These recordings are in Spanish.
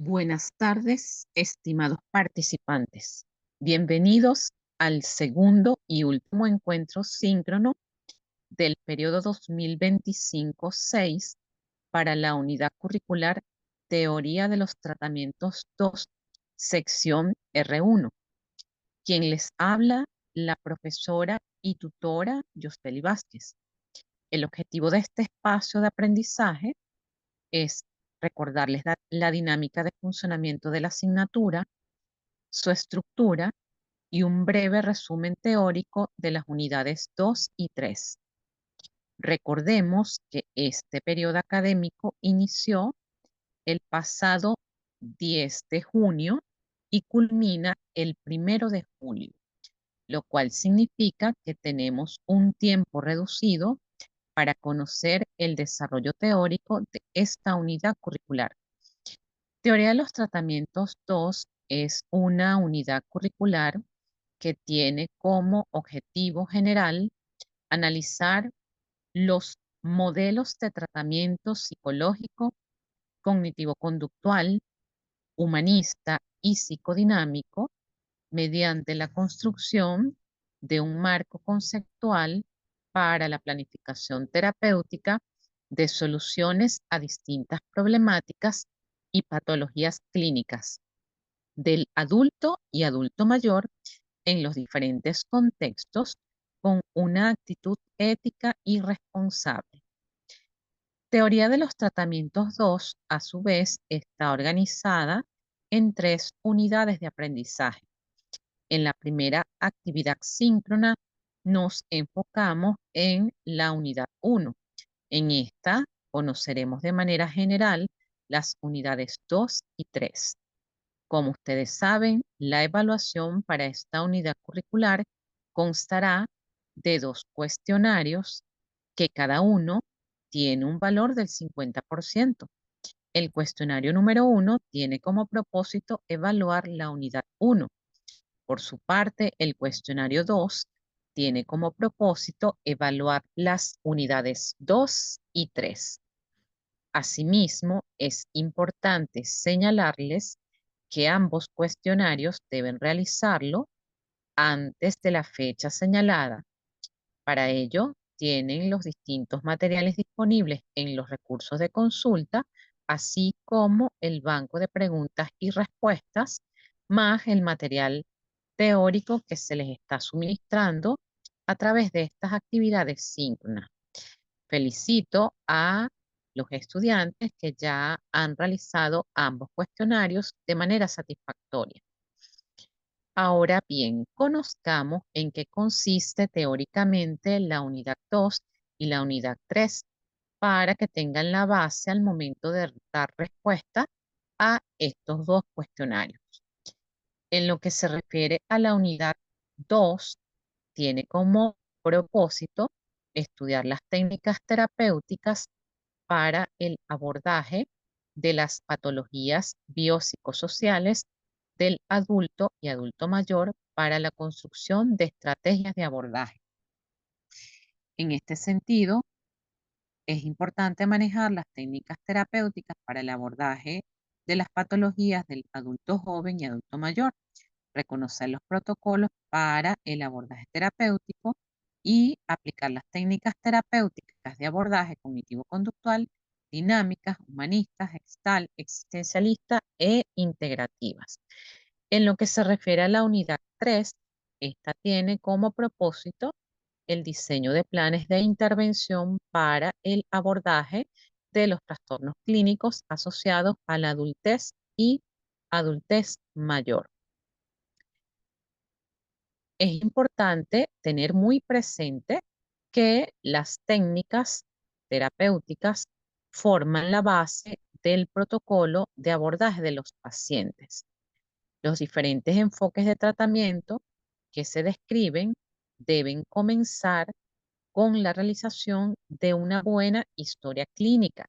Buenas tardes, estimados participantes. Bienvenidos al segundo y último encuentro síncrono del periodo 2025-6 para la unidad curricular Teoría de los Tratamientos 2, sección R1. Quien les habla, la profesora y tutora Yosteli Vázquez. El objetivo de este espacio de aprendizaje es recordarles la dinámica de funcionamiento de la asignatura, su estructura y un breve resumen teórico de las unidades 2 y 3. Recordemos que este periodo académico inició el pasado 10 de junio y culmina el 1 de julio, lo cual significa que tenemos un tiempo reducido para conocer el desarrollo teórico de esta unidad curricular. Teoría de los tratamientos 2 es una unidad curricular que tiene como objetivo general analizar los modelos de tratamiento psicológico, cognitivo-conductual, humanista y psicodinámico mediante la construcción de un marco conceptual para la planificación terapéutica de soluciones a distintas problemáticas y patologías clínicas del adulto y adulto mayor en los diferentes contextos con una actitud ética y responsable. Teoría de los tratamientos 2, a su vez, está organizada en 3 unidades de aprendizaje. En la primera actividad síncrona nos enfocamos en la unidad 1. En esta conoceremos de manera general las unidades 2 y 3. Como ustedes saben, la evaluación para esta unidad curricular constará de 2 cuestionarios que cada uno tiene un valor del 50%. El cuestionario número 1 tiene como propósito evaluar la unidad 1. Por su parte, el cuestionario 2 tiene como propósito evaluar las unidades 2 y 3. Asimismo, es importante señalarles que ambos cuestionarios deben realizarlo antes de la fecha señalada. Para ello, tienen los distintos materiales disponibles en los recursos de consulta, así como el banco de preguntas y respuestas, más el material teórico que se les está suministrando a través de estas actividades síncronas. Felicito a los estudiantes que ya han realizado ambos cuestionarios de manera satisfactoria. Ahora bien, conozcamos en qué consiste teóricamente la unidad 2 y la unidad 3 para que tengan la base al momento de dar respuesta a estos 2 cuestionarios. En lo que se refiere a la unidad 2, tiene como propósito estudiar las técnicas terapéuticas para el abordaje de las patologías biopsicosociales del adulto y adulto mayor para la construcción de estrategias de abordaje. En este sentido, es importante manejar las técnicas terapéuticas para el abordaje de las patologías del adulto joven y adulto mayor, reconocer los protocolos para el abordaje terapéutico y aplicar las técnicas terapéuticas de abordaje cognitivo-conductual, dinámicas, humanistas, gestal, existencialistas e integrativas. En lo que se refiere a la unidad 3, esta tiene como propósito el diseño de planes de intervención para el abordaje de los trastornos clínicos asociados a la adultez y adultez mayor. Es importante tener muy presente que las técnicas terapéuticas forman la base del protocolo de abordaje de los pacientes. Los diferentes enfoques de tratamiento que se describen deben comenzar con la realización de una buena historia clínica,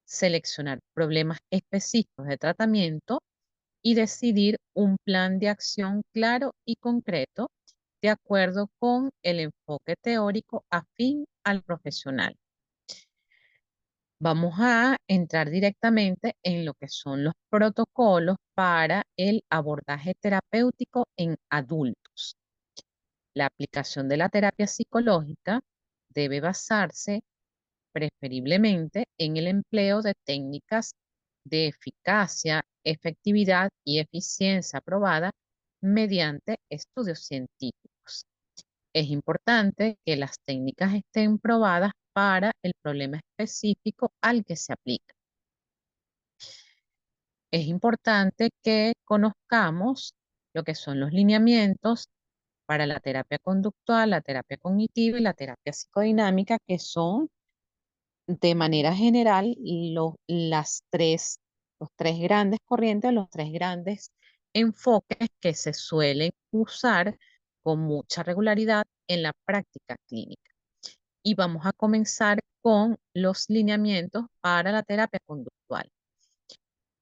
seleccionar problemas específicos de tratamiento y decidir un plan de acción claro y concreto de acuerdo con el enfoque teórico afín al profesional. Vamos a entrar directamente en lo que son los protocolos para el abordaje terapéutico en adultos. La aplicación de la terapia psicológica debe basarse preferiblemente en el empleo de técnicas de eficacia, efectividad y eficiencia probada mediante estudios científicos. Es importante que las técnicas estén probadas para el problema específico al que se aplica. Es importante que conozcamos lo que son los lineamientos para la terapia conductual, la terapia cognitiva y la terapia psicodinámica, que son de manera general los tres grandes corrientes, los tres grandes enfoques que se suelen usar con mucha regularidad en la práctica clínica. Y vamos a comenzar con los lineamientos para la terapia conductual.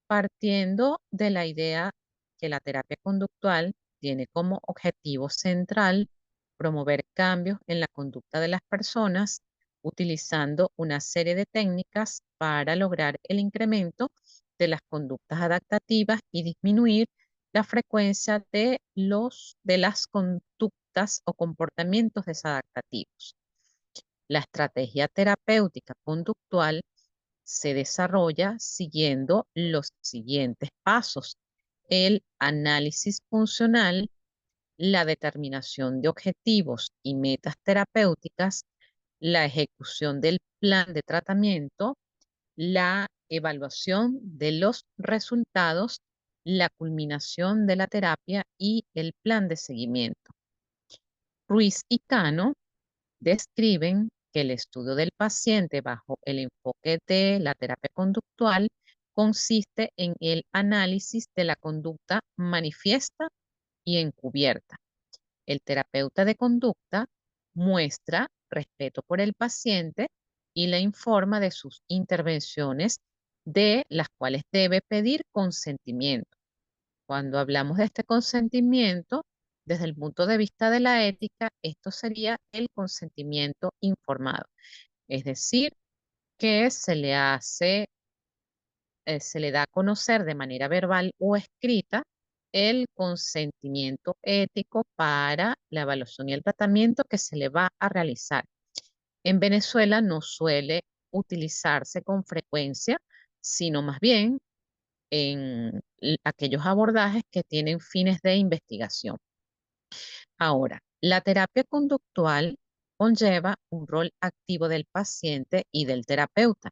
Partiendo de la idea que la terapia conductual tiene como objetivo central promover cambios en la conducta de las personas, utilizando una serie de técnicas para lograr el incremento de las conductas adaptativas y disminuir la frecuencia de las conductas o comportamientos desadaptativos. La estrategia terapéutica conductual se desarrolla siguiendo los siguientes pasos: el análisis funcional, la determinación de objetivos y metas terapéuticas, la ejecución del plan de tratamiento, la evaluación de los resultados, la culminación de la terapia y el plan de seguimiento. Ruiz y Cano describen que el estudio del paciente bajo el enfoque de la terapia conductual consiste en el análisis de la conducta manifiesta y encubierta. El terapeuta de conducta muestra respeto por el paciente y le informa de sus intervenciones, de las cuales debe pedir consentimiento. Cuando hablamos de este consentimiento, desde el punto de vista de la ética, esto sería el consentimiento informado, es decir, que se le da a conocer de manera verbal o escrita el consentimiento ético para la evaluación y el tratamiento que se le va a realizar. En Venezuela no suele utilizarse con frecuencia, sino más bien en aquellos abordajes que tienen fines de investigación. Ahora, la terapia conductual conlleva un rol activo del paciente y del terapeuta.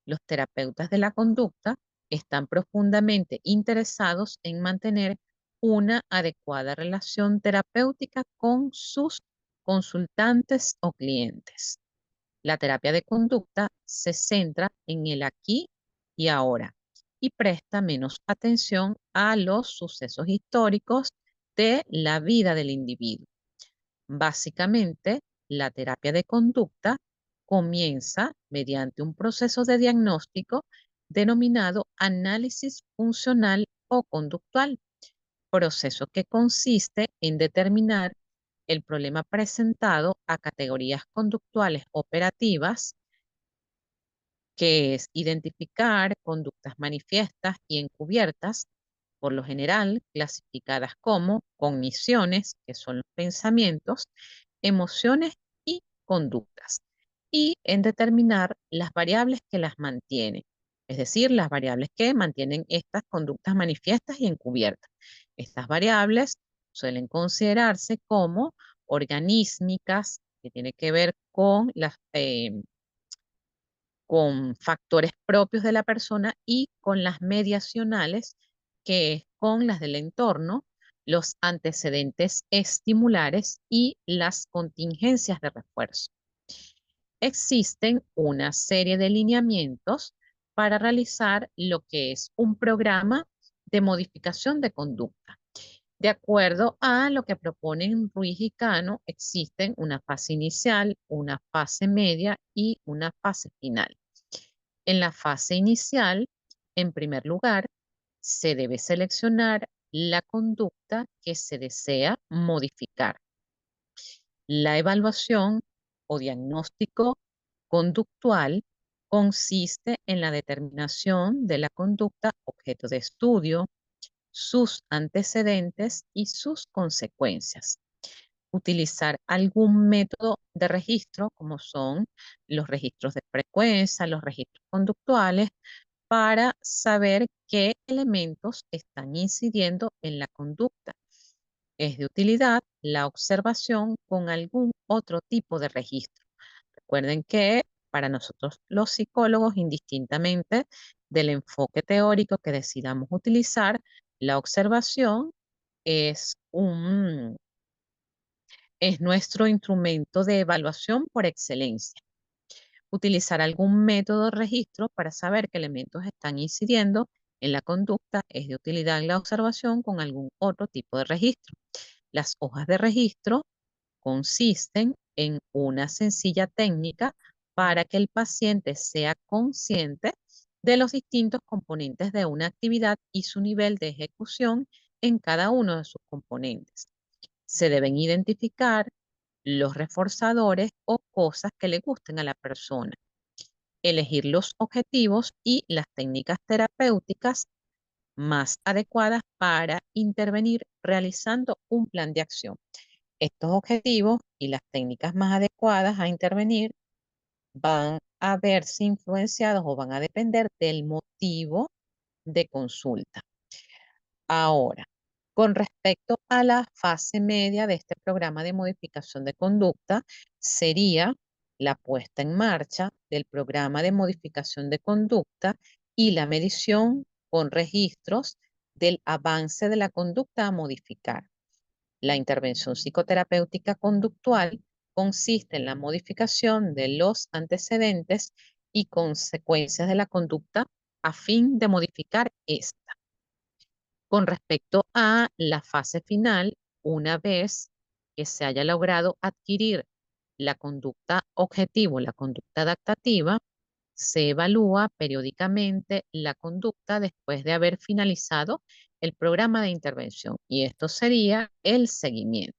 Los terapeutas de la conducta están profundamente interesados en mantener una adecuada relación terapéutica con sus consultantes o clientes. La terapia de conducta se centra en el aquí y ahora y presta menos atención a los sucesos históricos de la vida del individuo. Básicamente, la terapia de conducta comienza mediante un proceso de diagnóstico denominado análisis funcional o conductual, proceso que consiste en determinar el problema presentado a categorías conductuales operativas, que es identificar conductas manifiestas y encubiertas, por lo general clasificadas como cogniciones, que son los pensamientos, emociones y conductas, y en determinar las variables que las mantienen, es decir, las variables que mantienen estas conductas manifiestas y encubiertas. Estas variables suelen considerarse como organísmicas, que tiene que ver con factores propios de la persona, y con las mediacionales, que es con las del entorno, los antecedentes estimulares y las contingencias de refuerzo. Existen una serie de lineamientos para realizar lo que es un programa de modificación de conducta. De acuerdo a lo que proponen Ruiz y Cano, existen una fase inicial, una fase media y una fase final. En la fase inicial, en primer lugar, se debe seleccionar la conducta que se desea modificar. La evaluación o diagnóstico conductual consiste en la determinación de la conducta objeto de estudio, sus antecedentes y sus consecuencias. Utilizar algún método de registro, como son los registros de frecuencia, los registros conductuales, para saber qué elementos están incidiendo en la conducta. Es de utilidad la observación con algún otro tipo de registro. Recuerden que para nosotros los psicólogos, indistintamente del enfoque teórico que decidamos utilizar, la observación es es nuestro instrumento de evaluación por excelencia. Utilizar algún método de registro para saber qué elementos están incidiendo en la conducta es de utilidad en la observación con algún otro tipo de registro. Las hojas de registro consisten en una sencilla técnica para que el paciente sea consciente de los distintos componentes de una actividad y su nivel de ejecución en cada uno de sus componentes. Se deben identificar los reforzadores o cosas que le gusten a la persona, elegir los objetivos y las técnicas terapéuticas más adecuadas para intervenir realizando un plan de acción. Estos objetivos y las técnicas más adecuadas a intervenir van a verse influenciados o van a depender del motivo de consulta. Ahora, con respecto a la fase media de este programa de modificación de conducta, sería la puesta en marcha del programa de modificación de conducta y la medición con registros del avance de la conducta a modificar. La intervención psicoterapéutica conductual consiste en la modificación de los antecedentes y consecuencias de la conducta a fin de modificar esta. Con respecto a la fase final, una vez que se haya logrado adquirir la conducta objetivo, la conducta adaptativa, se evalúa periódicamente la conducta después de haber finalizado el programa de intervención y esto sería el seguimiento.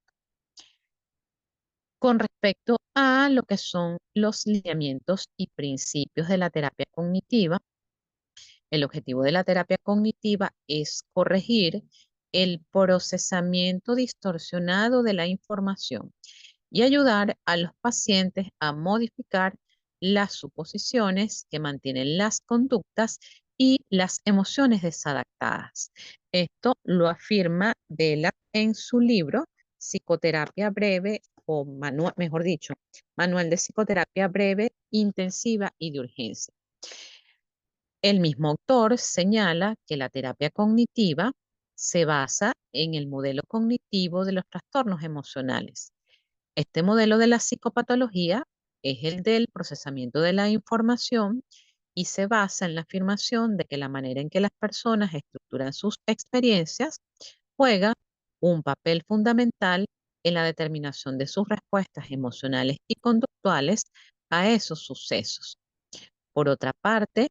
Con respecto a lo que son los lineamientos y principios de la terapia cognitiva, el objetivo de la terapia cognitiva es corregir el procesamiento distorsionado de la información y ayudar a los pacientes a modificar las suposiciones que mantienen las conductas y las emociones desadaptadas. Esto lo afirma Della en su libro Psicoterapia Breve o manual, mejor dicho, Manual de Psicoterapia Breve, Intensiva y de Urgencia. El mismo autor señala que la terapia cognitiva se basa en el modelo cognitivo de los trastornos emocionales. Este modelo de la psicopatología es el del procesamiento de la información y se basa en la afirmación de que la manera en que las personas estructuran sus experiencias juega un papel fundamental en la determinación de sus respuestas emocionales y conductuales a esos sucesos. Por otra parte,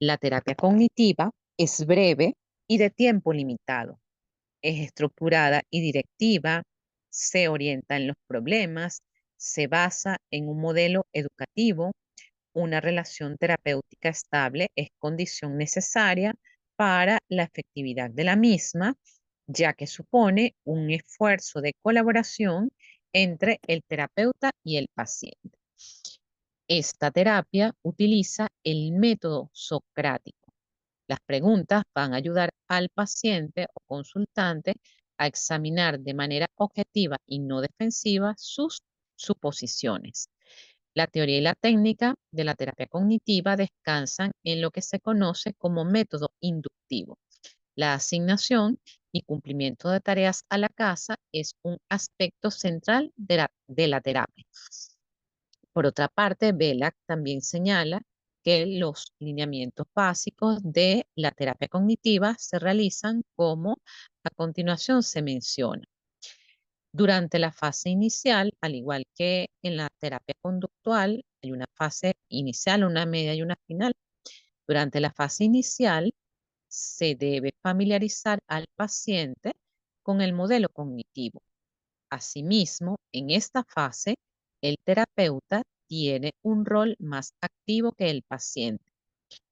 la terapia cognitiva es breve y de tiempo limitado. Es estructurada y directiva, se orienta en los problemas, se basa en un modelo educativo, una relación terapéutica estable es condición necesaria para la efectividad de la misma, ya que supone un esfuerzo de colaboración entre el terapeuta y el paciente. Esta terapia utiliza el método socrático. Las preguntas van a ayudar al paciente o consultante a examinar de manera objetiva y no defensiva sus suposiciones. La teoría y la técnica de la terapia cognitiva descansan en lo que se conoce como método inductivo. La asignación y cumplimiento de tareas a la casa es un aspecto central de la terapia. Por otra parte, Belak también señala que los lineamientos básicos de la terapia cognitiva se realizan como a continuación se menciona. Durante la fase inicial, al igual que en la terapia conductual, hay una fase inicial, una media y una final. Durante la fase inicial, se debe familiarizar al paciente con el modelo cognitivo. Asimismo, en esta fase, el terapeuta tiene un rol más activo que el paciente.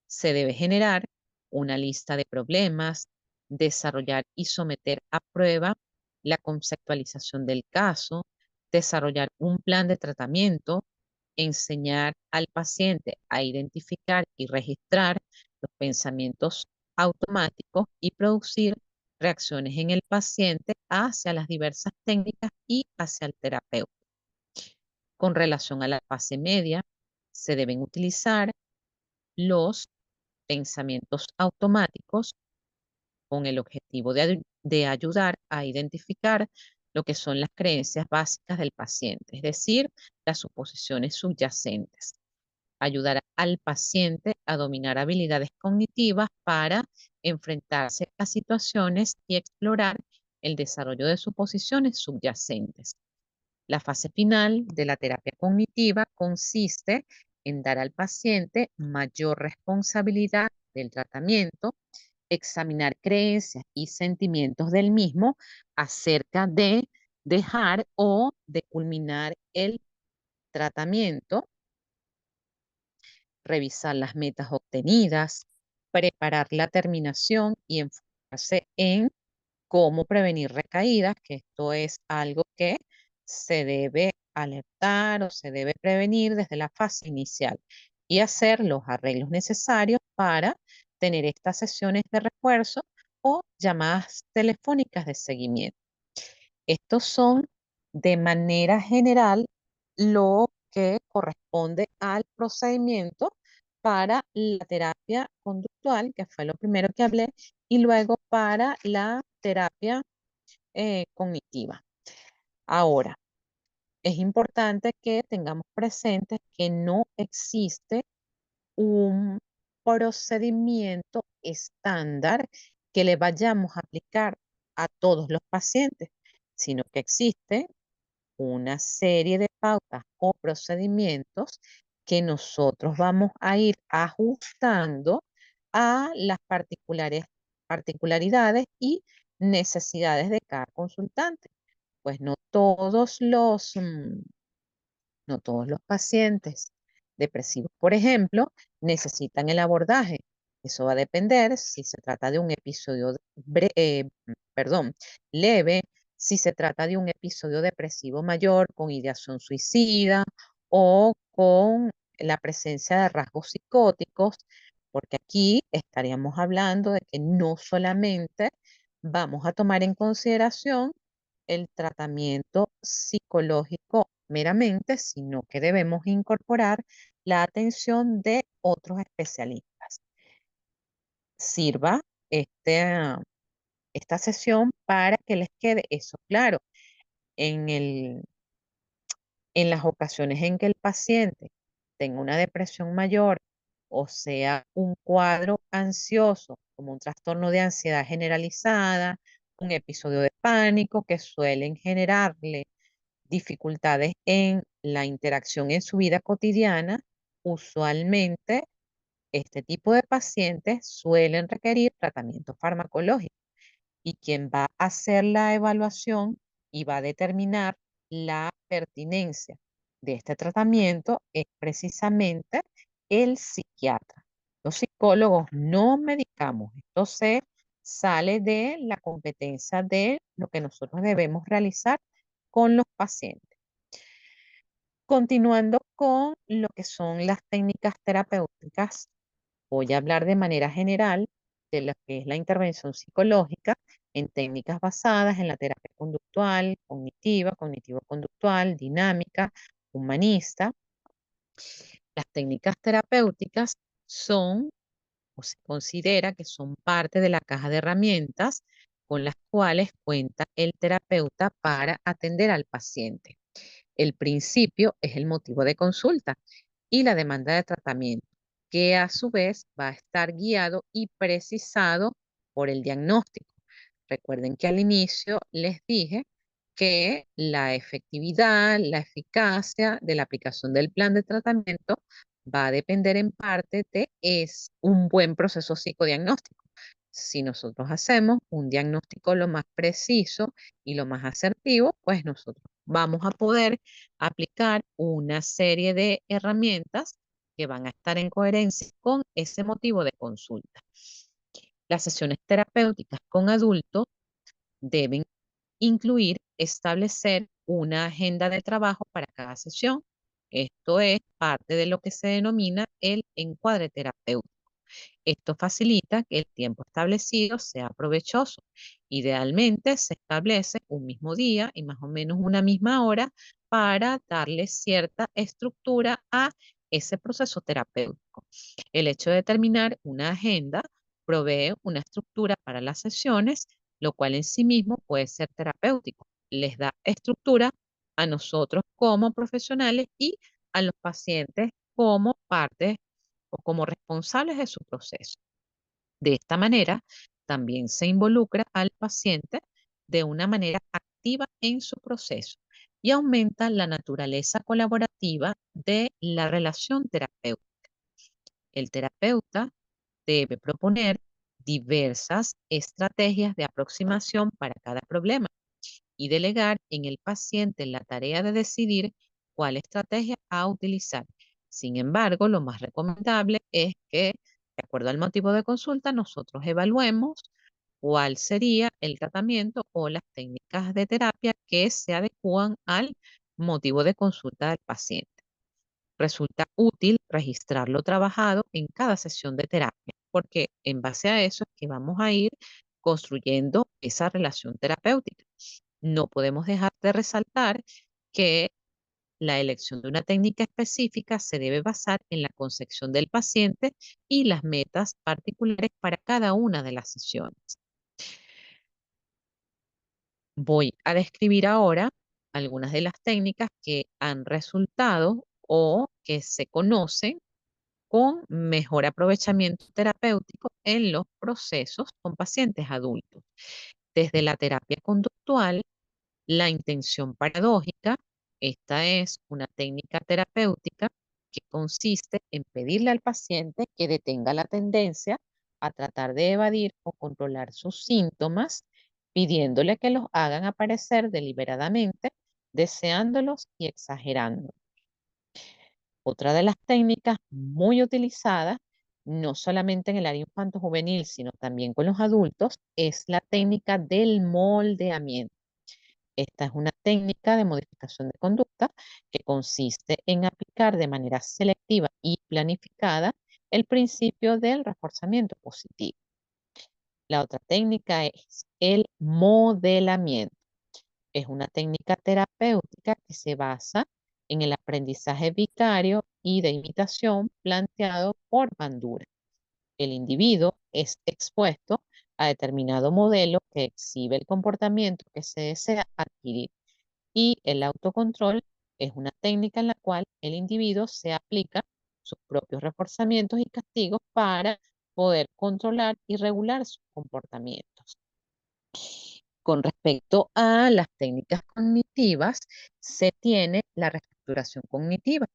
Se debe generar una lista de problemas, desarrollar y someter a prueba la conceptualización del caso, desarrollar un plan de tratamiento, enseñar al paciente a identificar y registrar los pensamientos automáticos y producir reacciones en el paciente hacia las diversas técnicas y hacia el terapeuta. Con relación a la fase media, se deben utilizar los pensamientos automáticos con el objetivo de ayudar a identificar lo que son las creencias básicas del paciente, es decir, las suposiciones subyacentes. Ayudar al paciente a dominar habilidades cognitivas para enfrentarse a situaciones y explorar el desarrollo de suposiciones subyacentes. La fase final de la terapia cognitiva consiste en dar al paciente mayor responsabilidad del tratamiento, examinar creencias y sentimientos del mismo acerca de dejar o de culminar el tratamiento, revisar las metas obtenidas, preparar la terminación y enfocarse en cómo prevenir recaídas, que esto es algo que se debe alertar o se debe prevenir desde la fase inicial y hacer los arreglos necesarios para tener estas sesiones de refuerzo o llamadas telefónicas de seguimiento. Estos son de manera general lo que corresponde al procedimiento para la terapia conductual, que fue lo primero que hablé, y luego para la terapia cognitiva. Ahora, es importante que tengamos presente que no existe un procedimiento estándar que le vayamos a aplicar a todos los pacientes, sino que existe una serie de pautas o procedimientos que nosotros vamos a ir ajustando a las particularidades y necesidades de cada consultante. Pues no todos los pacientes depresivos, por ejemplo, necesitan el abordaje. Eso va a depender si se trata de un episodio leve, si se trata de un episodio depresivo mayor con ideación suicida o con la presencia de rasgos psicóticos, porque aquí estaríamos hablando de que no solamente vamos a tomar en consideración el tratamiento psicológico meramente, sino que debemos incorporar la atención de otros especialistas. Sirva este, esta sesión para que les quede eso claro. En en las ocasiones en que el paciente tenga una depresión mayor o sea un cuadro ansioso, como un trastorno de ansiedad generalizada, un episodio de pánico que suelen generarle dificultades en la interacción en su vida cotidiana, usualmente este tipo de pacientes suelen requerir tratamiento farmacológico y quien va a hacer la evaluación y va a determinar la pertinencia de este tratamiento es precisamente el psiquiatra. Los psicólogos no medicamos. Esto se sale de la competencia de lo que nosotros debemos realizar con los pacientes. Continuando con lo que son las técnicas terapéuticas, voy a hablar de manera general de lo que es la intervención psicológica en técnicas basadas en la terapia conductual, cognitiva, cognitivo-conductual, dinámica, humanista. Las técnicas terapéuticas son o se considera que son parte de la caja de herramientas con las cuales cuenta el terapeuta para atender al paciente. El principio es el motivo de consulta y la demanda de tratamiento, que a su vez va a estar guiado y precisado por el diagnóstico. Recuerden que al inicio les dije que la efectividad, la eficacia de la aplicación del plan de tratamiento va a depender en parte de es un buen proceso psicodiagnóstico. Si nosotros hacemos un diagnóstico lo más preciso y lo más asertivo, pues nosotros vamos a poder aplicar una serie de herramientas que van a estar en coherencia con ese motivo de consulta. Las sesiones terapéuticas con adultos deben incluir establecer una agenda de trabajo para cada sesión. Esto es parte de lo que se denomina el encuadre terapéutico. Esto facilita que el tiempo establecido sea provechoso. Idealmente se establece un mismo día y más o menos una misma hora para darle cierta estructura a ese proceso terapéutico. El hecho de determinar una agenda provee una estructura para las sesiones, lo cual en sí mismo puede ser terapéutico. Les da estructura a nosotros como profesionales y a los pacientes como parte o como responsables de su proceso. De esta manera, también se involucra al paciente de una manera activa en su proceso y aumenta la naturaleza colaborativa de la relación terapéutica. El terapeuta debe proponer diversas estrategias de aproximación para cada problema y delegar en el paciente la tarea de decidir cuál estrategia a utilizar. Sin embargo, lo más recomendable es que, de acuerdo al motivo de consulta, nosotros evaluemos cuál sería el tratamiento o las técnicas de terapia que se adecúan al motivo de consulta del paciente. Resulta útil registrar lo trabajado en cada sesión de terapia, porque en base a eso es que vamos a ir construyendo esa relación terapéutica. No podemos dejar de resaltar que la elección de una técnica específica se debe basar en la concepción del paciente y las metas particulares para cada una de las sesiones. Voy a describir ahora algunas de las técnicas que han resultado o que se conocen con mejor aprovechamiento terapéutico en los procesos con pacientes adultos. Desde la terapia conductual, la intención paradójica, esta es una técnica terapéutica que consiste en pedirle al paciente que detenga la tendencia a tratar de evadir o controlar sus síntomas, pidiéndole que los hagan aparecer deliberadamente, deseándolos y exagerando. Otra de las técnicas muy utilizadas, no solamente en el área infanto-juvenil, sino también con los adultos, es la técnica del moldeamiento. Esta es una técnica de modificación de conducta que consiste en aplicar de manera selectiva y planificada el principio del reforzamiento positivo. La otra técnica es el modelamiento. Es una técnica terapéutica que se basa en el aprendizaje vicario y de imitación planteado por Bandura. El individuo es expuesto a determinado modelo que exhibe el comportamiento que se desea adquirir y el autocontrol es una técnica en la cual el individuo se aplica sus propios reforzamientos y castigos para poder controlar y regular sus comportamientos. Con respecto a las técnicas cognitivas, se tiene la reestructuración cognitiva.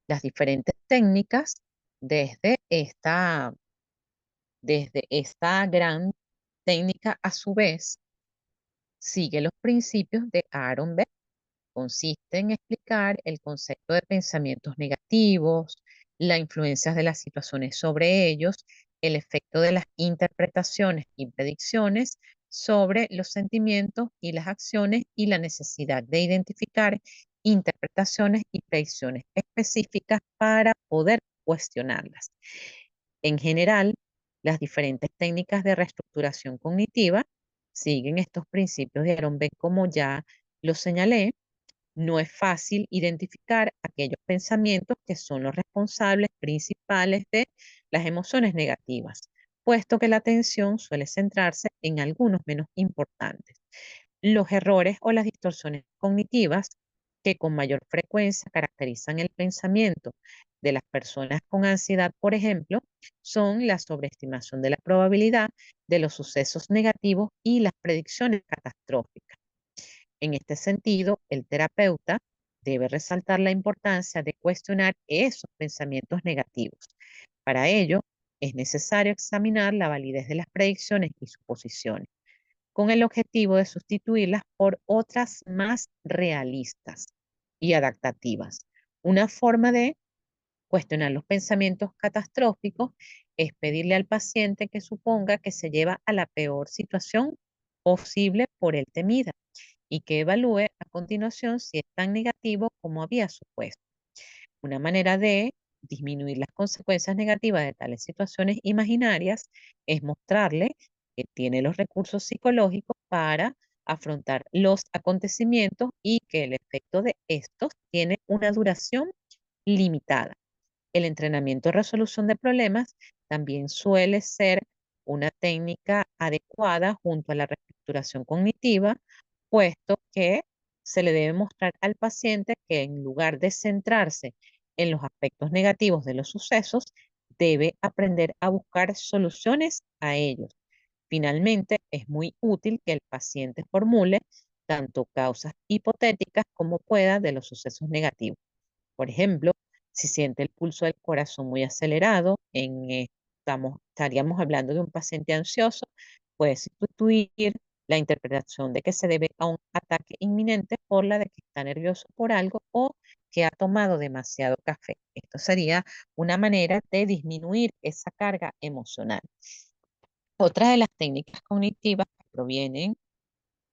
Las diferentes técnicas desde esta gran técnica, a su vez, sigue los principios de Aaron Beck. Consiste en explicar el concepto de pensamientos negativos, la influencia de las situaciones sobre ellos, el efecto de las interpretaciones y predicciones sobre los sentimientos y las acciones y la necesidad de identificar interpretaciones y predicciones específicas para poder cuestionarlas. En general, las diferentes técnicas de reestructuración cognitiva siguen estos principios de Aaron Beck, como ya lo señalé. No es fácil identificar aquellos pensamientos que son los responsables principales de las emociones negativas, puesto que la atención suele centrarse en algunos menos importantes. Los errores o las distorsiones cognitivas que con mayor frecuencia caracterizan el pensamiento de las personas con ansiedad, por ejemplo, son la sobreestimación de la probabilidad de los sucesos negativos y las predicciones catastróficas. En este sentido, el terapeuta debe resaltar la importancia de cuestionar esos pensamientos negativos. Para ello, es necesario examinar la validez de las predicciones y suposiciones. con el objetivo de sustituirlas por otras más realistas y adaptativas. Una forma de cuestionar los pensamientos catastróficos es pedirle al paciente que suponga que se lleva a la peor situación posible por él temida y que evalúe a continuación si es tan negativo como había supuesto. Una manera de disminuir las consecuencias negativas de tales situaciones imaginarias es mostrarle que tiene los recursos psicológicos para afrontar los acontecimientos y que el efecto de estos tiene una duración limitada. El entrenamiento de resolución de problemas también suele ser una técnica adecuada junto a la reestructuración cognitiva, puesto que se le debe mostrar al paciente que en lugar de centrarse en los aspectos negativos de los sucesos, debe aprender a buscar soluciones a ellos. Finalmente, es muy útil que el paciente formule tanto causas hipotéticas como pueda de los sucesos negativos. Por ejemplo, si siente el pulso del corazón muy acelerado, estaríamos hablando de un paciente ansioso, puede sustituir la interpretación de que se debe a un ataque inminente por la de que está nervioso por algo o que ha tomado demasiado café. Esto sería una manera de disminuir esa carga emocional. Otra de las técnicas cognitivas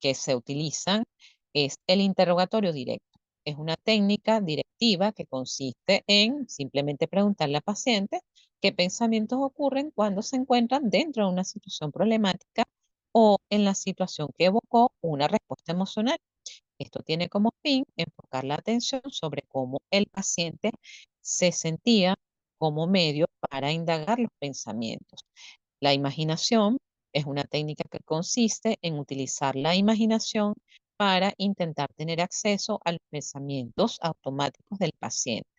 que se utilizan es el interrogatorio directo. Es una técnica directiva que consiste en simplemente preguntarle al paciente qué pensamientos ocurren cuando se encuentran dentro de una situación problemática o en la situación que evocó una respuesta emocional. Esto tiene como fin enfocar la atención sobre cómo el paciente se sentía como medio para indagar los pensamientos. La imaginación es una técnica que consiste en utilizar la imaginación para intentar tener acceso a los pensamientos automáticos del paciente.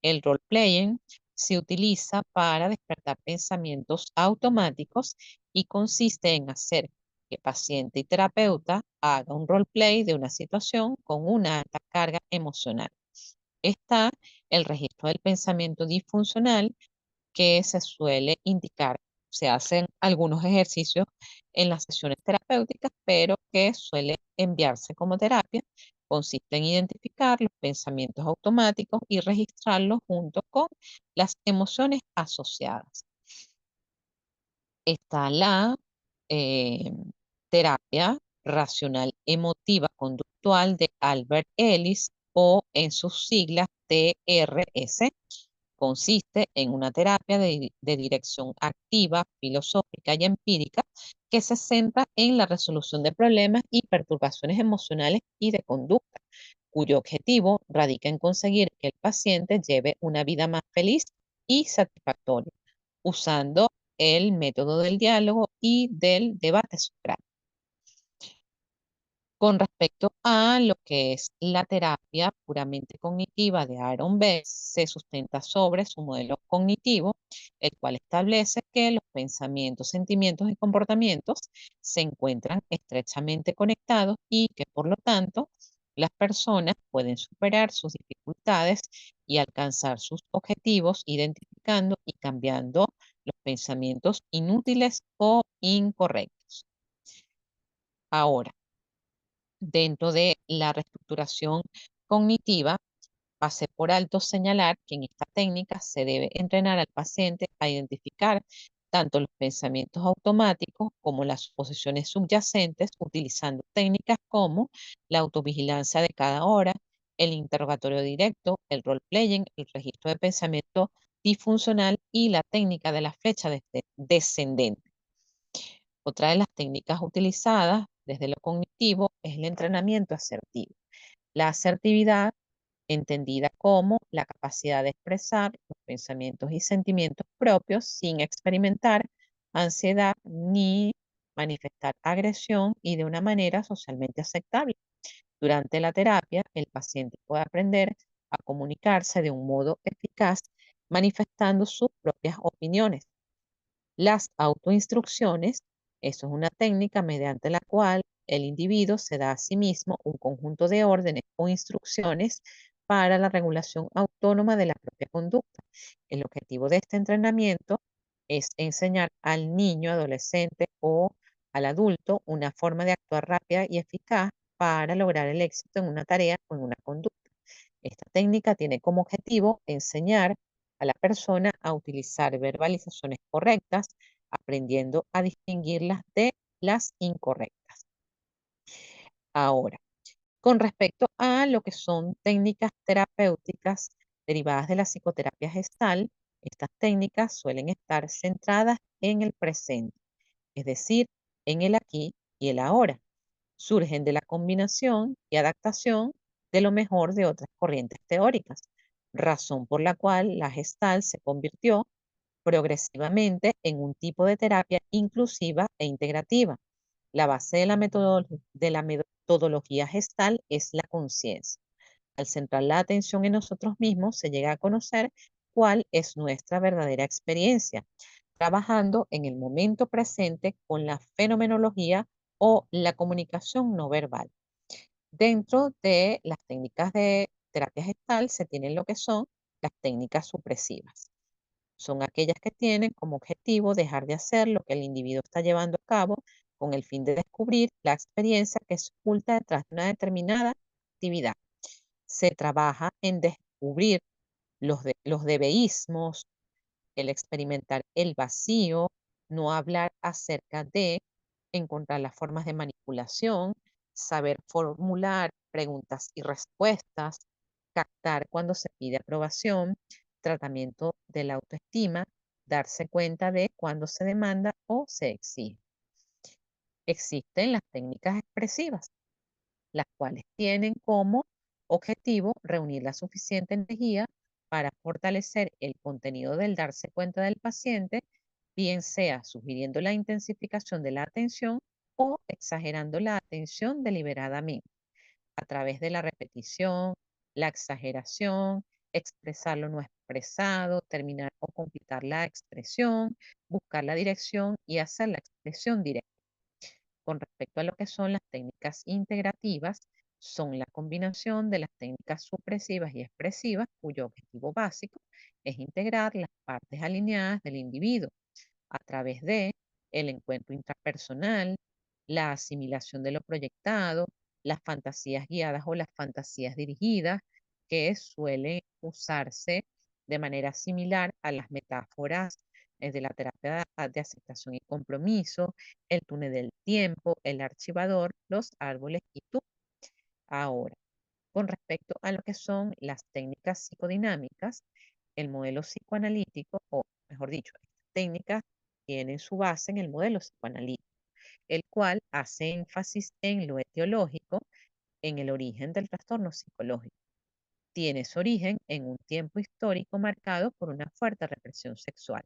El role-playing se utiliza para despertar pensamientos automáticos y consiste en hacer que paciente y terapeuta haga un role-play de una situación con una alta carga emocional. Está el registro del pensamiento disfuncional que se suele indicar. Se hacen algunos ejercicios en las sesiones terapéuticas, pero que suele enviarse como terapia. Consiste en identificar los pensamientos automáticos y registrarlos junto con las emociones asociadas. Está la eh, terapia racional emotiva conductual de Albert Ellis o en sus siglas TRS. Consiste en una terapia de dirección activa, filosófica y empírica que se centra en la resolución de problemas y perturbaciones emocionales y de conducta, cuyo objetivo radica en conseguir que el paciente lleve una vida más feliz y satisfactoria, usando el método del diálogo y del debate socrático. Con respecto a lo que es la terapia puramente cognitiva de Aaron Beck, se sustenta sobre su modelo cognitivo, el cual establece que los pensamientos, sentimientos y comportamientos se encuentran estrechamente conectados y que por lo tanto las personas pueden superar sus dificultades y alcanzar sus objetivos identificando y cambiando los pensamientos inútiles o incorrectos. Ahora, dentro de la reestructuración cognitiva, pasé por alto señalar que en esta técnica se debe entrenar al paciente a identificar tanto los pensamientos automáticos como las posiciones subyacentes, utilizando técnicas como la autovigilancia de cada hora, el interrogatorio directo, el role-playing, el registro de pensamiento disfuncional y la técnica de la flecha descendente. Otra de las técnicas utilizadas desde lo cognitivo es el entrenamiento asertivo. La asertividad, entendida como la capacidad de expresar los pensamientos y sentimientos propios sin experimentar ansiedad ni manifestar agresión y de una manera socialmente aceptable. Durante la terapia, el paciente puede aprender a comunicarse de un modo eficaz, manifestando sus propias opiniones. Las autoinstrucciones, eso es una técnica mediante la cual el individuo se da a sí mismo un conjunto de órdenes o instrucciones para la regulación autónoma de la propia conducta. El objetivo de este entrenamiento es enseñar al niño, adolescente o al adulto una forma de actuar rápida y eficaz para lograr el éxito en una tarea o en una conducta. Esta técnica tiene como objetivo enseñar a la persona a utilizar verbalizaciones correctas, aprendiendo a distinguirlas de las incorrectas. Ahora, con respecto a lo que son técnicas terapéuticas derivadas de la psicoterapia gestal, estas técnicas suelen estar centradas en el presente, es decir, en el aquí y el ahora. Surgen de la combinación y adaptación de lo mejor de otras corrientes teóricas, razón por la cual la gestal se convirtió progresivamente en un tipo de terapia inclusiva e integrativa. La base de la metodología gestal es la conciencia. Al centrar la atención en nosotros mismos, se llega a conocer cuál es nuestra verdadera experiencia, trabajando en el momento presente con la fenomenología o la comunicación no verbal. Dentro de las técnicas de terapia gestal se tienen lo que son las técnicas supresivas. Son aquellas que tienen como objetivo dejar de hacer lo que el individuo está llevando a cabo con el fin de descubrir la experiencia que se oculta detrás de una determinada actividad. Se trabaja en descubrir los debeísmos, el experimentar el vacío, no hablar acerca de, encontrar las formas de manipulación, saber formular preguntas y respuestas, captar cuando se pide aprobación, tratamiento de la autoestima, darse cuenta de cuando se demanda o se exige. Existen las técnicas expresivas, las cuales tienen como objetivo reunir la suficiente energía para fortalecer el contenido del darse cuenta del paciente, bien sea sugiriendo la intensificación de la atención o exagerando la atención deliberadamente, a través de la repetición, la exageración, expresar lo no expresado, terminar o completar la expresión, buscar la dirección y hacer la expresión directa. Con respecto a lo que son las técnicas integrativas, son la combinación de las técnicas supresivas y expresivas, cuyo objetivo básico es integrar las partes alineadas del individuo a través de el encuentro intrapersonal, la asimilación de lo proyectado, las fantasías guiadas o las fantasías dirigidas, que suelen usarse de manera similar a las metáforas de la terapia de aceptación y compromiso, el túnel del tiempo, el archivador, los árboles y tú. Ahora, con respecto a lo que son las técnicas psicodinámicas, el modelo psicoanalítico, o mejor dicho, estas técnicas tienen su base en el modelo psicoanalítico, el cual hace énfasis en lo etiológico, en el origen del trastorno psicológico. Tiene su origen en un tiempo histórico marcado por una fuerte represión sexual.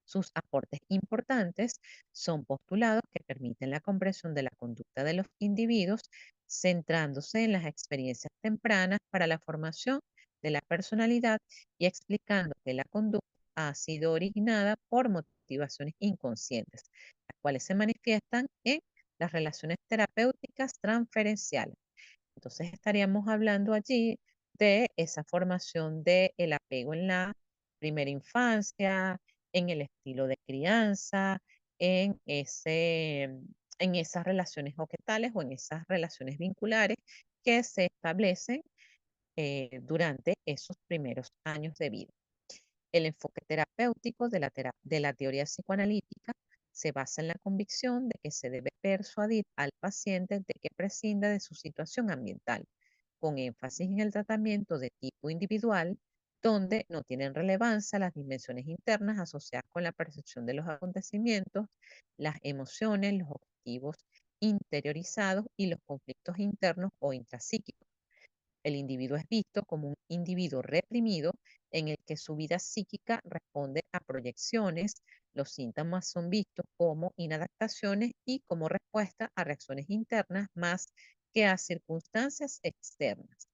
Sus aportes importantes son postulados que permiten la comprensión de la conducta de los individuos, centrándose en las experiencias tempranas para la formación de la personalidad y explicando que la conducta ha sido originada por motivaciones inconscientes, las cuales se manifiestan en las relaciones terapéuticas transferenciales. Entonces estaríamos hablando allí de esa formación del apego en la primera infancia, en el estilo de crianza, en esas relaciones objetales o en esas relaciones vinculares que se establecen durante esos primeros años de vida. El enfoque terapéutico de la teoría psicoanalítica se basa en la convicción de que se debe persuadir al paciente de que prescinda de su situación ambiental, con énfasis en el tratamiento de tipo individual, donde no tienen relevancia las dimensiones internas asociadas con la percepción de los acontecimientos, las emociones, los objetivos interiorizados y los conflictos internos o intrapsíquicos. El individuo es visto como un individuo reprimido en el que su vida psíquica responde a proyecciones. Los síntomas son vistos como inadaptaciones y como respuesta a reacciones internas más que a circunstancias externas.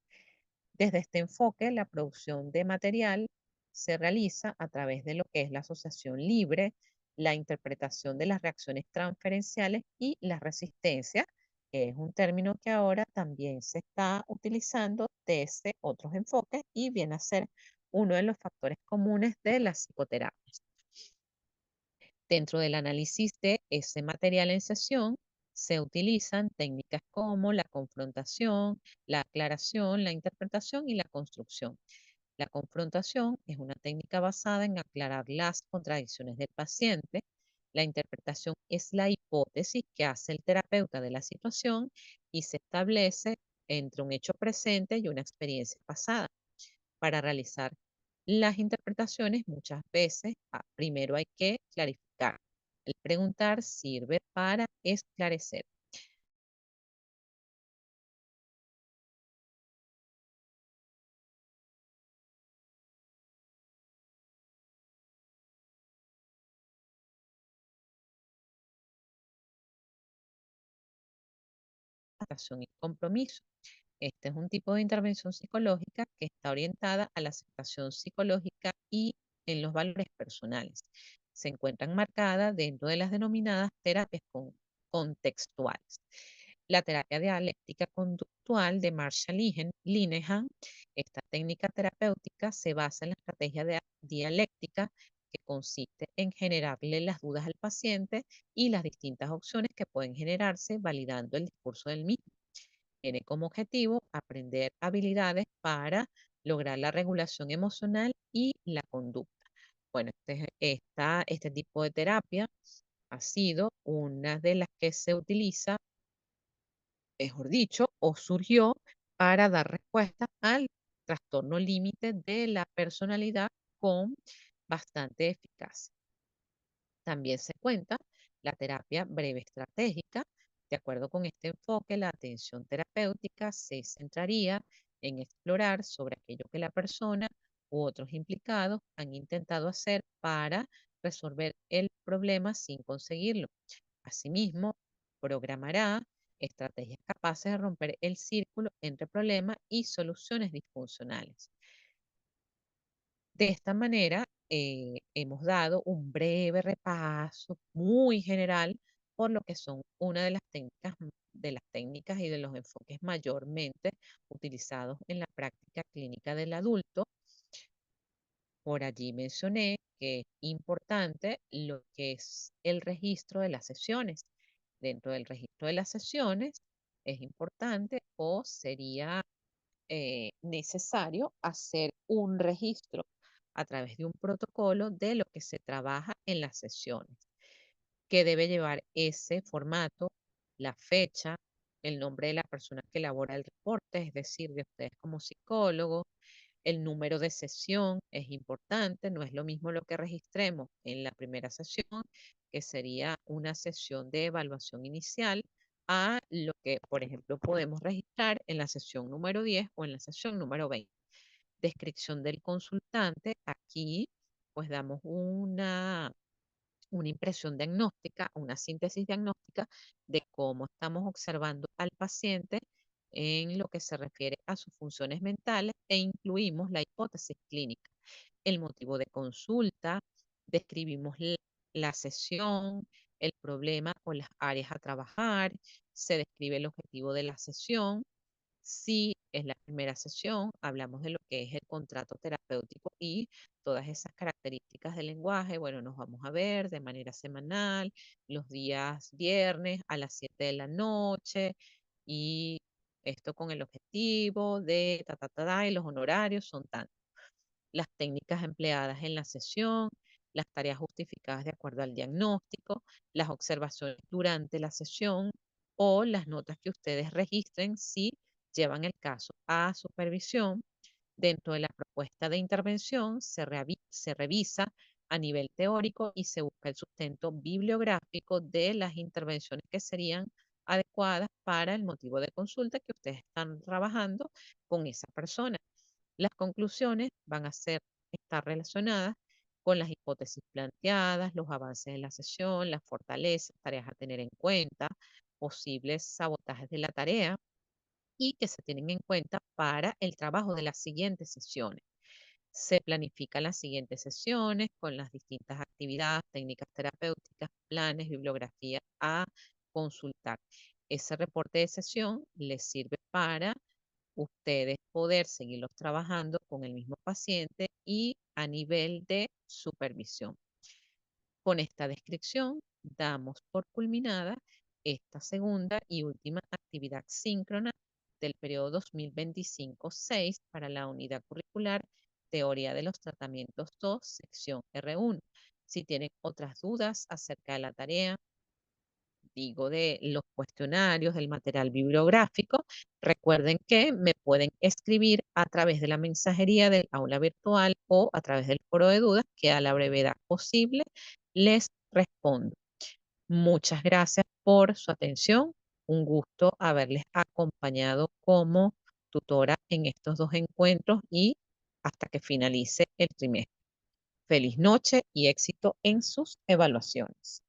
Desde este enfoque, la producción de material se realiza a través de lo que es la asociación libre, la interpretación de las reacciones transferenciales y la resistencia, que es un término que ahora también se está utilizando desde otros enfoques y viene a ser uno de los factores comunes de la psicoterapia. Dentro del análisis de ese material en sesión, se utilizan técnicas como la confrontación, la aclaración, la interpretación y la construcción. La confrontación es una técnica basada en aclarar las contradicciones del paciente. La interpretación es la hipótesis que hace el terapeuta de la situación y se establece entre un hecho presente y una experiencia pasada. Para realizar las interpretaciones, muchas veces primero hay que clarificar. El preguntar sirve para esclarecer. Aceptación y compromiso. Este es un tipo de intervención psicológica que está orientada a la aceptación psicológica y en los valores personales. Se encuentran marcadas dentro de las denominadas terapias contextuales. La terapia dialéctica conductual de Marshall Linehan, esta técnica terapéutica se basa en la estrategia dialéctica que consiste en generarle las dudas al paciente y las distintas opciones que pueden generarse validando el discurso del mismo. Tiene como objetivo aprender habilidades para lograr la regulación emocional y la conducta. Bueno, este tipo de terapia ha sido una de las que se utiliza, mejor dicho, o surgió para dar respuesta al trastorno límite de la personalidad con bastante eficacia. También se cuenta la terapia breve estratégica. De acuerdo con este enfoque, la atención terapéutica se centraría en explorar sobre aquello que la persona u otros implicados han intentado hacer para resolver el problema sin conseguirlo. Asimismo, programará estrategias capaces de romper el círculo entre problemas y soluciones disfuncionales. De esta manera, hemos dado un breve repaso muy general por lo que son una de las técnicas y de los enfoques mayormente utilizados en la práctica clínica del adulto. Por allí mencioné que es importante lo que es el registro de las sesiones. Dentro del registro de las sesiones es importante o sería necesario hacer un registro a través de un protocolo de lo que se trabaja en las sesiones, que debe llevar ese formato, la fecha, el nombre de la persona que elabora el reporte, es decir, de ustedes como psicólogos, el número de sesión es importante, no es lo mismo lo que registremos en la primera sesión, que sería una sesión de evaluación inicial, a lo que, por ejemplo, podemos registrar en la sesión número 10 o en la sesión número 20. Descripción del consultante. Aquí, pues damos una impresión diagnóstica, una síntesis diagnóstica de cómo estamos observando al paciente en lo que se refiere a sus funciones mentales e incluimos la hipótesis clínica, el motivo de consulta, describimos la sesión, el problema o las áreas a trabajar, se describe el objetivo de la sesión. Si es la primera sesión, hablamos de lo que es el contrato terapéutico y todas esas características del lenguaje. Bueno, nos vamos a ver de manera semanal, los días viernes a las 7 de la noche y esto con el objetivo de y los honorarios son tantos. Las técnicas empleadas en la sesión, las tareas justificadas de acuerdo al diagnóstico, las observaciones durante la sesión o las notas que ustedes registren si llevan el caso a supervisión. Dentro de la propuesta de intervención se revisa a nivel teórico y se busca el sustento bibliográfico de las intervenciones que serían adecuadas para el motivo de consulta que ustedes están trabajando con esa persona. Las conclusiones van a estar relacionadas con las hipótesis planteadas, los avances de la sesión, las fortalezas, tareas a tener en cuenta, posibles sabotajes de la tarea y que se tienen en cuenta para el trabajo de las siguientes sesiones. Se planifican las siguientes sesiones con las distintas actividades, técnicas terapéuticas, planes, bibliografía a consultar. Ese reporte de sesión les sirve para ustedes poder seguirlos trabajando con el mismo paciente y a nivel de supervisión. Con esta descripción, damos por culminada esta segunda y última actividad síncrona del periodo 2025-6 para la unidad curricular Teoría de los Tratamientos 2, sección R1. Si tienen otras dudas acerca de la tarea, digo, de los cuestionarios, del material bibliográfico, recuerden que me pueden escribir a través de la mensajería del aula virtual o a través del foro de dudas, que a la brevedad posible les respondo. Muchas gracias por su atención. Un gusto haberles acompañado como tutora en estos dos encuentros y hasta que finalice el trimestre. Feliz noche y éxito en sus evaluaciones.